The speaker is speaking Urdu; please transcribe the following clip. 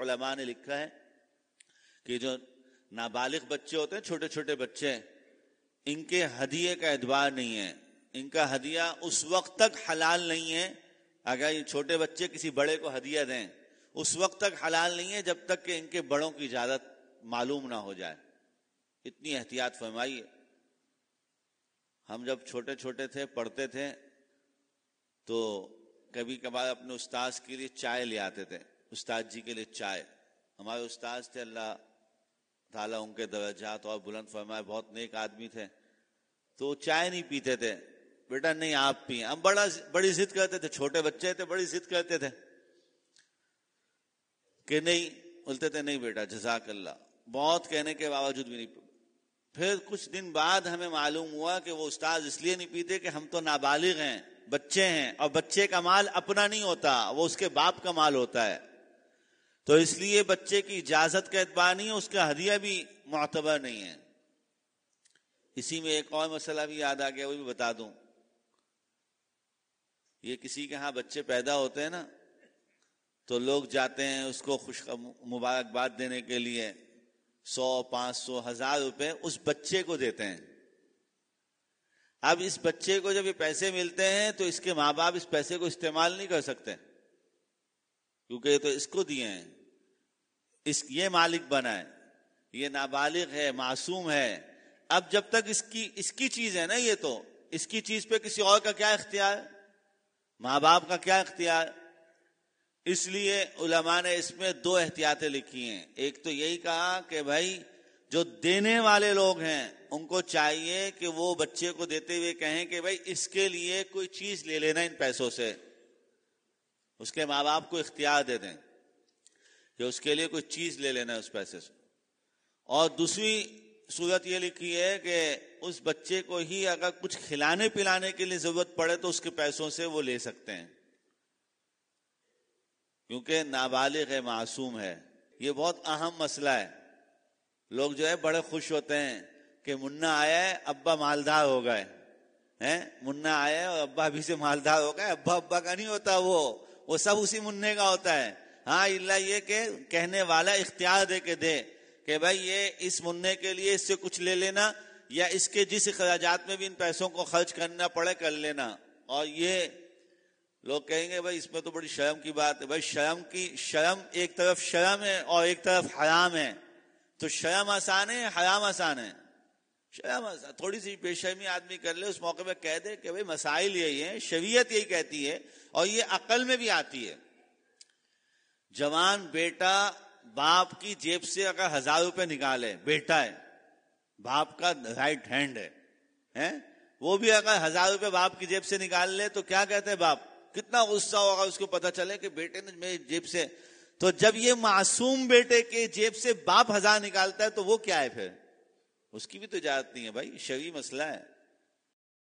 علماء نے لکھا ہے کہ جو نابالغ بچے ہوتے ہیں، چھوٹے چھوٹے بچے، ان کے ہدیے کا اعتبار نہیں ہے، ان کا ہدیہ اس وقت تک حلال نہیں ہے. اگر یہ چھوٹے بچے کسی بڑے کو ہدیہ دیں اس وقت تک حلال نہیں ہے جب تک کہ ان کے بڑوں کی اجازت معلوم نہ ہو جائے. اتنی احتیاط فرمائیے. ہم جب چھوٹے چھوٹے تھے پڑھتے تھے تو کبھی کبھار اپنے استاذ کے لیے چائے لے آتے تھے، استاد جی کے لیے چائے. ہمارے استاذ تھے، اللہ تعالیٰ ان کے درجات اور بلند فرمائے، بہت نیک آدمی تھے. تو چائے نہیں پیتے تھے. بیٹا نہیں آپ پئیں. ہم بڑی ضد کرتے تھے، چھوٹے بچے تھے، بڑی ضد کرتے تھے کہ نہیں. بولتے تھے نہیں بیٹا جزاک اللہ، بہت کہنے کے باوجود بھی نہیں. پھر کچھ دن بعد ہمیں معلوم ہوا کہ وہ استاد اس لیے نہیں پیتے کہ ہم تو نابالغ ہیں، بچے ہیں، اور بچے کا مال اپنا نہیں ہوتا، وہ اس کے باپ کا مال ہوتا ہے. تو اس لیے بچے کی اجازت کا اعتبار نہیں ہے، اس کا ہدیہ بھی معتبر نہیں ہے. اسی میں ایک اور مسئلہ بھی یاد آ گیا، وہ بھی بتا دوں. یہ کسی کے ہاں بچے پیدا ہوتے ہیں نا تو لوگ جاتے ہیں اس کو خوش مبارکباد دینے کے لیے 100 500 1000 روپے اس بچے کو دیتے ہیں. اب اس بچے کو جب یہ پیسے ملتے ہیں تو اس کے ماں باپ اس پیسے کو استعمال نہیں کر سکتے کیونکہ یہ تو اس کو دیے ہیں، یہ مالک بنا ہے، یہ نابالغ ہے، معصوم ہے. اب جب تک اس کی چیز ہے نا، یہ تو اس کی چیز پہ کسی اور کا کیا اختیار، ماں باپ کا کیا اختیار. اس لیے علماء نے اس میں 2 احتیاطیں لکھی ہیں. ایک تو یہی کہا کہ بھائی جو دینے والے لوگ ہیں ان کو چاہیے کہ وہ بچے کو دیتے ہوئے کہیں کہ بھائی اس کے لیے کوئی چیز لے لینا ان پیسوں سے، اس کے ماں باپ کو اختیار دے دیں کہ اس کے لیے کوئی چیز لے لینا اس پیسے سے. اور دوسری صورت یہ لکھی ہے کہ اس بچے کو ہی اگر کچھ کھلانے پلانے کے لیے ضرورت پڑے تو اس کے پیسوں سے وہ لے سکتے ہیں کیونکہ نابالغ ہے، معصوم ہے. یہ بہت اہم مسئلہ ہے. لوگ جو ہے بڑے خوش ہوتے ہیں کہ منا آیا ہے، ابا مالدار ہو گئے ہیں. منا آیا ہے اور ابا ابھی سے مالدار ہو گئے. ابا کا نہیں ہوتا، وہ سب اسی منہ کا ہوتا ہے. ہاں اللہ یہ کہ کہنے والا اختیار دے کے دے کہ بھائی یہ اس منع کے لیے اس سے کچھ لے لینا، یا اس کے جس اخراجات میں بھی ان پیسوں کو خرچ کرنا پڑے کر لینا. اور یہ لوگ کہیں گے بھائی اس میں تو بڑی شرم کی بات ہے. بھائی شرم ایک طرف شرم ہے اور ایک طرف حرام ہے. تو شرم آسان ہے، حرام آسان ہے. شرم آسان، تھوڑی سی بے شرمی آدمی کر لے، اس موقع پہ کہہ دے کہ بھائی مسائل یہی ہیں، شریعت یہی کہتی ہے اور یہ عقل میں بھی آتی ہے. جوان بیٹا باپ کی جیب سے اگر 1000 روپے نکالے، بیٹا ہے، باپ کا رائٹ ہینڈ ہے، وہ بھی اگر 1000 روپے باپ کی جیب سے نکال لے تو کیا کہتے ہیں باپ؟ کتنا غصہ ہوگا اس کو پتہ چلے کہ بیٹے نے میری جیب سے. تو جب یہ معصوم بیٹے کے جیب سے باپ 1000 نکالتا ہے تو وہ کیا ہے پھر؟ اس کی بھی تو اجازت نہیں ہے. بھائی شرعی مسئلہ ہے.